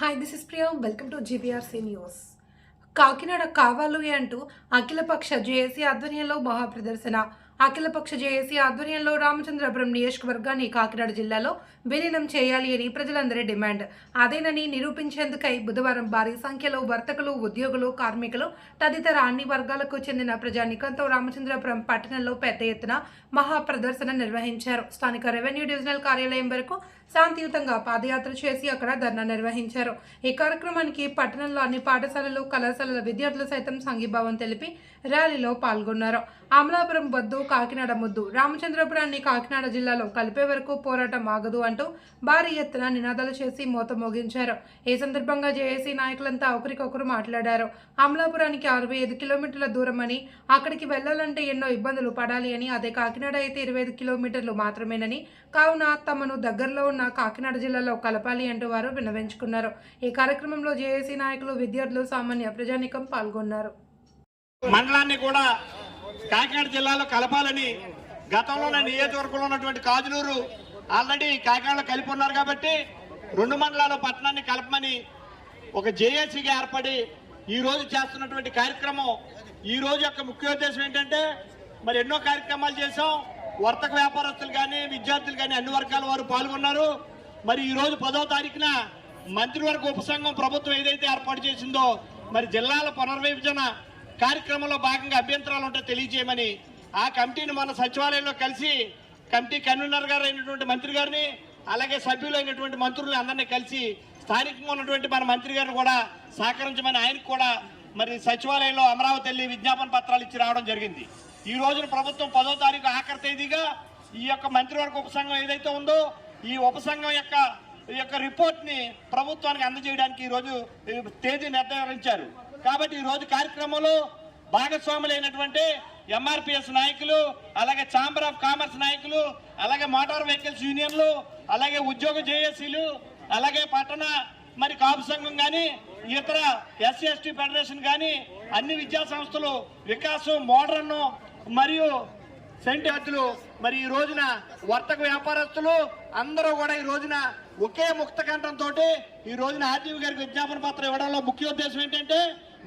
Hi this is Priya welcome to GBRC news. Kakinada కావాలి అంటూ అఖిలపక్ష జేఏసీ ఆధ్వర్యంలో మహాప్రదర్శన. అఖిలపక్ష జేఏసీ ఆధ్వర్యంలో రామచంద్రపురం నియోజకవర్గాన్ని కాకినాడ జిల్లాలో విలీనం చేయాలి అని ప్రజలందరి డిమాండ్. అదేనని నిరూపించేందుకై బుధవారం భారీ సంఖ్యలో వర్తకులు, ఉద్యోగులు, కార్మికులు తదితర అన్ని వర్గాలకు చెందిన ప్రజానీకంతో రామచంద్రపురం పట్టణంలో పెద్ద ఎత్తున మహాప్రదర్శన నిర్వహించారు. స్థానిక రెవెన్యూ డివిజనల్ కార్యాలయం వరకు శాంతియుతంగా పాదయాత్ర చేసి అక్కడ ధర్నా నిర్వహించారు. ఈ కార్యక్రమానికి పట్టణంలో అన్ని పాఠశాలలు, కళాశాలల విద్యార్థులు సైతం సంఘీభావం తెలిపి ర్యాలీలో పాల్గొన్నారు. అమలాపురం వద్దు, కాకినాడ ముద్దు, రామచంద్రపురాన్ని కాకినాడ జిల్లాలో కలిపే వరకు పోరాటం ఆగదు అంటూ భారీ ఎత్తున నినాదాలు చేసి మోత మోగించారు. ఈ సందర్భంగా జేఏసీ నాయకులంతా ఒకరికొకరు మాట్లాడారు. అమలాపురానికి 65 కిలోమీటర్ల దూరం అని, అక్కడికి వెళ్లాలంటే ఎన్నో ఇబ్బందులు పడాలి అని, అదే కాకినాడ అయితే 25 కిలోమీటర్లు మాత్రమేనని, కావున తమను దగ్గరలో ఉన్న కాకినాడ జిల్లాలో కలపాలి అంటూ వారు విన్నవించుకున్నారు. ఈ కార్యక్రమంలో జేఏసీ నాయకులు, విద్యార్థులు, సామాన్య ప్రజానీకం పాల్గొన్నారు. మండలాన్ని కూడా కాకినాడ జిల్లాలో కలపాలని గతంలోనే నియోజకవర్గంలో ఉన్నటువంటి కాజులూరు ఆల్రెడీ కాకినాడలో కలిపి ఉన్నారు కాబట్టి 2 మండలాల పట్టణాన్ని కలపమని ఒక జేఏసీగా ఏర్పడి ఈ రోజు చేస్తున్నటువంటి కార్యక్రమం. ఈ రోజు యొక్క ముఖ్య ఉద్దేశం ఏంటంటే, మరి ఎన్నో కార్యక్రమాలు చేశాం. వర్తక వ్యాపారస్తులు కానీ, విద్యార్థులు కానీ అన్ని వర్గాల వారు పాల్గొన్నారు. మరి ఈ రోజు 10వ తారీఖున మంత్రివర్గ ఉపసంఘం ప్రభుత్వం ఏదైతే ఏర్పాటు చేసిందో, మరి జిల్లాల పునర్విభజన కార్యక్రమంలో భాగంగా అభ్యంతరాలు ఉంటే తెలియజేయమని ఆ కమిటీని మన సచివాలయంలో కలిసి కమిటీ కన్వీనర్ గారు అయినటువంటి మంత్రి గారిని, అలాగే సభ్యులైనటువంటి మంత్రుల్ని అందరినీ కలిసి స్థానికంగా ఉన్నటువంటి మన మంత్రి గారిని కూడా సహకరించమని ఆయనకు కూడా మరి సచివాలయంలో అమరావతి వెళ్ళి విజ్ఞాపన పత్రాలు ఇచ్చి రావడం జరిగింది. ఈ రోజున ప్రభుత్వం 10వ తారీఖు ఆఖరి తేదీగా ఈ యొక్క మంత్రివర్గ ఉపసంఘం ఏదైతే ఉందో ఈ ఉపసంఘం యొక్క రిపోర్ట్ ని ప్రభుత్వానికి అందజేయడానికి ఈ రోజు తేదీ నిర్ధారించారు. కాబట్టి ఈ రోజు కార్యక్రమంలో భాగస్వాములైనటువంటి ఎంఆర్పిఎస్ నాయకులు, అలాగే ఛాంబర్ ఆఫ్ కామర్స్ నాయకులు, అలాగే మోటార్ వెహికల్స్ యూనియన్లు, అలాగే ఉద్యోగ జేఏసీలు, అలాగే పట్టణ మరి కాపు సంఘం కానీ, ఇతర ఎస్సీ ఎస్టీ ఫెడరేషన్ కానీ, అన్ని విద్యా సంస్థలు, వికాసం, మోడర్న్ మరియు సెంటిహద్దులు, మరి ఈ రోజున వర్తక వ్యాపారస్తులు అందరూ కూడా ఈ రోజున ఒకే ముక్త కంఠంతో ఈ రోజున ఆర్టీవీ గారికి విజ్ఞాపన పత్రం ఇవ్వడంలో ముఖ్య ఉద్దేశం ఏంటంటే,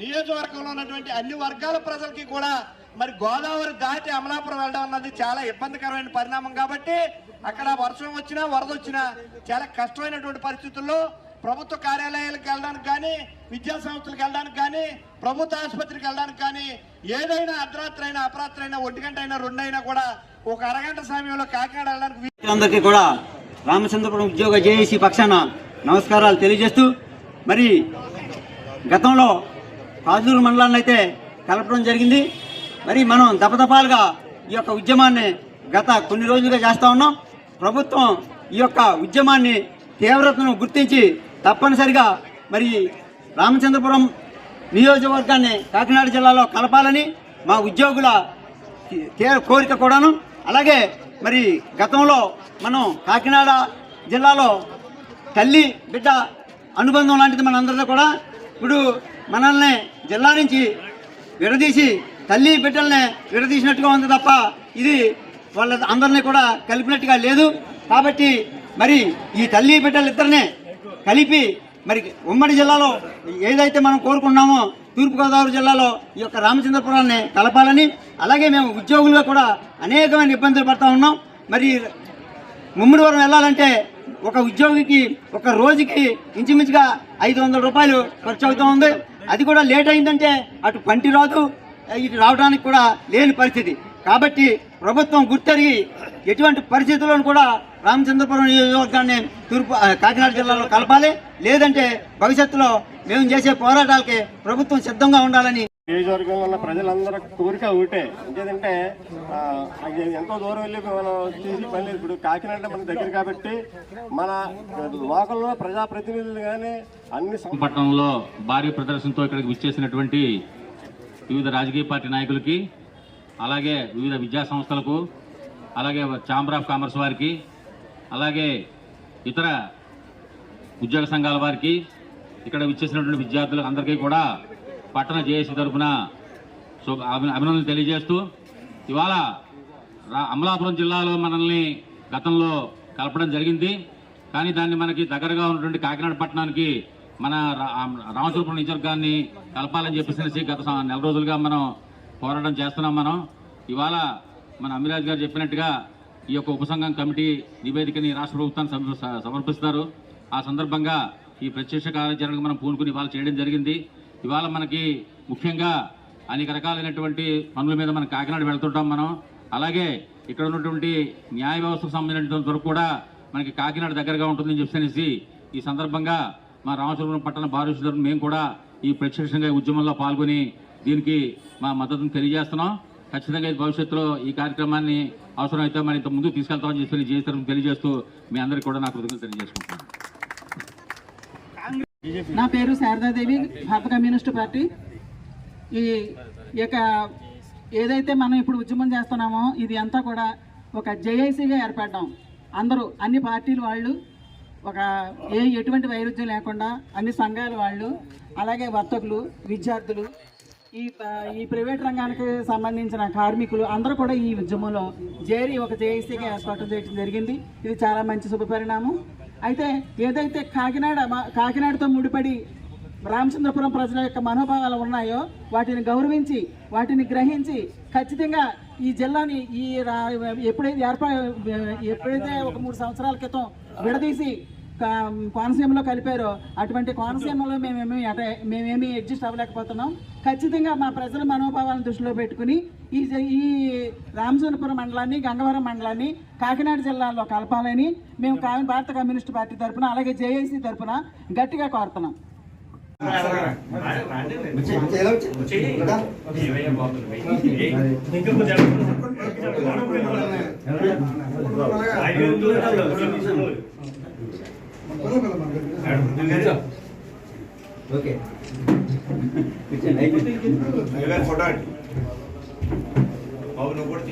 నియోజకవర్గంలో ఉన్నటువంటి అన్ని వర్గాల ప్రజలకి కూడా మరి గోదావరి దాటి అమలాపురం వెళ్ళడం అన్నది చాలా ఇబ్బందికరమైన పరిణామం. కాబట్టి అక్కడ వర్షం వచ్చినా, వరద వచ్చినా చాలా కష్టమైనటువంటి పరిస్థితుల్లో ప్రభుత్వ కార్యాలయాలకు వెళ్ళడానికి కానీ, విద్యా సంస్థలకు వెళ్ళడానికి కానీ, ప్రభుత్వ ఆసుపత్రికి వెళ్ళడానికి కానీ, ఏదైనా అర్ధరాత్రి అయినా, అపరాత్రి అయినా, 1 గంట అయినా, 2 అయినా కూడా ఒక అరగంట సమయంలో కాకినాడ వెళ్ళడానికి అందరికీ కూడా రామచంద్రపురం ఉద్యోగ జేఏసీ పక్షాన నమస్కారాలు తెలియజేస్తూ, మరి గతంలో కాజూరు మండలాన్ని అయితే కలపడం జరిగింది. మరి మనం దపదపాలుగా ఈ యొక్క ఉద్యమాన్ని గత కొన్ని రోజులుగా చేస్తూ ఉన్నాం. ప్రభుత్వం ఈ యొక్క ఉద్యమాన్ని తీవ్రతను గుర్తించి తప్పనిసరిగా మరి రామచంద్రపురం నియోజకవర్గాన్ని కాకినాడ జిల్లాలో కలపాలని మా ఉద్యోగుల కోరిక కూడాను. అలాగే మరి గతంలో మనం కాకినాడ జిల్లాలో తల్లి బిడ్డ అనుబంధం లాంటిది మనందరితో కూడా, ఇప్పుడు మనల్ని జిల్లా నుంచి విడదీసి తల్లి బిడ్డల్ని విడదీసినట్టుగా ఉంది తప్ప ఇది వాళ్ళ అందరినీ కూడా కలిపినట్టుగా లేదు. కాబట్టి మరి ఈ తల్లి బిడ్డలిద్దరినే కలిపి మరి ఉమ్మడి జిల్లాలో ఏదైతే మనం కోరుకున్నామో తూర్పుగోదావరి జిల్లాలో ఈ యొక్క రామచంద్రపురాన్ని కలపాలని, అలాగే మేము ఉద్యోగులుగా కూడా అనేకమైన ఇబ్బందులు పడుతూ ఉన్నాం. మరి ముమ్మిడివరం వెళ్ళాలంటే ఒక ఉద్యోగికి ఒక రోజుకి ఇంచుమించుగా 500 రూపాయలు ఖర్చు అవుతూ ఉంది. అది కూడా లేట్ అయిందంటే అటు పంటి రాదు, ఇటు రావడానికి కూడా లేని పరిస్థితి. కాబట్టి ప్రభుత్వం గుర్తెరిగి ఎటువంటి పరిస్థితుల్లోనూ కూడా రామచంద్రపురం నియోజకవర్గాన్ని కాకినాడ జిల్లాలో కలపాలి. లేదంటే భవిష్యత్తులో మేము చేసే పోరాటాలకి ప్రభుత్వం సిద్ధంగా ఉండాలని నియోజకవర్గంలో ఉన్న ప్రజలందరూ కోరిక ఒకటే. ఇంకేదంటే ఎంతో దూరం వెళ్ళి మనం చేసి పని లేదు. ఇప్పుడు కాకినాడ మన దగ్గర కాబట్టి మన లోకల్లో ప్రజాప్రతినిధులు కానీ అన్ని పట్టణంలో భారీ ప్రదర్శనతో ఇక్కడికి విచ్చేసినటువంటి వివిధ రాజకీయ పార్టీ నాయకులకి, అలాగే వివిధ విద్యా సంస్థలకు, అలాగే ఛాంబర్ ఆఫ్ కామర్స్ వారికి, అలాగే ఇతర ఉద్యోగ సంఘాల వారికి, ఇక్కడ విచ్చేసినటువంటి విద్యార్థులకు అందరికీ కూడా పట్టణ జేఏసీ తరఫున అభినందనలు తెలియజేస్తూ, ఇవాళ అమలాపురం జిల్లాలో మనల్ని గతంలో కలపడం జరిగింది. కానీ దాన్ని మనకి దగ్గరగా ఉన్నటువంటి కాకినాడ పట్టణానికి మన రామచంద్రపురం నియోజకవర్గాన్ని కలపాలని చెప్పేసి గత నెల రోజులుగా మనం పోరాటం చేస్తున్నాం. మనం ఇవాళ మన అమిరాజ్ గారు చెప్పినట్టుగా ఈ యొక్క ఉపసంఘం కమిటీ నివేదికని రాష్ట్ర ప్రభుత్వానికి సమర్పిస్తారు. ఆ సందర్భంగా ఈ ప్రత్యక్ష కార్యాచరణకు మనం పూనుకుని ఇవాళ చేయడం జరిగింది. ఇవాళ మనకి ముఖ్యంగా అనేక రకాలైనటువంటి పనుల మీద మనం కాకినాడ వెళ్తుంటాం. మనం అలాగే ఇక్కడ ఉన్నటువంటి న్యాయ వ్యవస్థకు సంబంధించినంత వరకు కూడా మనకి కాకినాడ దగ్గరగా ఉంటుందని చెప్పేసి ఈ సందర్భంగా మా రామచంద్రపురం పట్టణ భారత మేము కూడా ఈ ప్రత్యక్షంగా ఉద్యమంలో పాల్గొని దీనికి మా మద్దతును తెలియజేస్తున్నాం. ఖచ్చితంగా భవిష్యత్తులో ఈ కార్యక్రమాన్ని అవసరమైతే మరి ఇంత ముందుకు తీసుకెళ్తామని చెప్పి జేసీ తెలియజేస్తూ మీ అందరికీ కూడా నా కృతజ్ఞతలు తెలియజేసుకుంటున్నాను. నా పేరు శారదాదేవి, భారత కమ్యూనిస్టు పార్టీ. ఈ యొక్క ఏదైతే మనం ఇప్పుడు ఉద్యమం చేస్తున్నామో ఇది అంతా కూడా ఒక జేఏసీగా ఏర్పడ్డాం. అందరూ అన్ని పార్టీల వాళ్ళు ఒక ఎటువంటి వైరుధ్యం లేకుండా అన్ని సంఘాల వాళ్ళు, అలాగే వర్తకులు, విద్యార్థులు, ఈ ప్రైవేట్ రంగానికి సంబంధించిన కార్మికులు అందరూ కూడా ఈ ఉద్యమంలో చేరి ఒక జేఏసీగా ఏర్పాటు చేయడం జరిగింది. ఇది చాలా మంచి శుభపరిణామం. అయితే ఏదైతే కాకినాడతో ముడిపడి రామచంద్రపురం ప్రజల యొక్క మనోభావాలు ఉన్నాయో వాటిని గౌరవించి వాటిని గ్రహించి ఖచ్చితంగా ఈ జిల్లాని ఎప్పుడైతే ఒక 3 సంవత్సరాల క్రితం విడదీసి కోనసీమలో కలిపారో అటువంటి కోనసీమలో మేమేమి అడ్జస్ట్ అవ్వలేకపోతున్నాం. ఖచ్చితంగా మా ప్రజల మనోభావాలను దృష్టిలో పెట్టుకుని ఈ రామచంద్రపురం మండలాన్ని, గంగవరం మండలాన్ని కాకినాడ జిల్లాలో కలపాలని మేము భారత కమ్యూనిస్టు పార్టీ తరఫున అలాగే జేఏసీ తరఫున గట్టిగా కోరుతున్నాం. ఓకే ఫోటో బాబు నువ్వు కూడా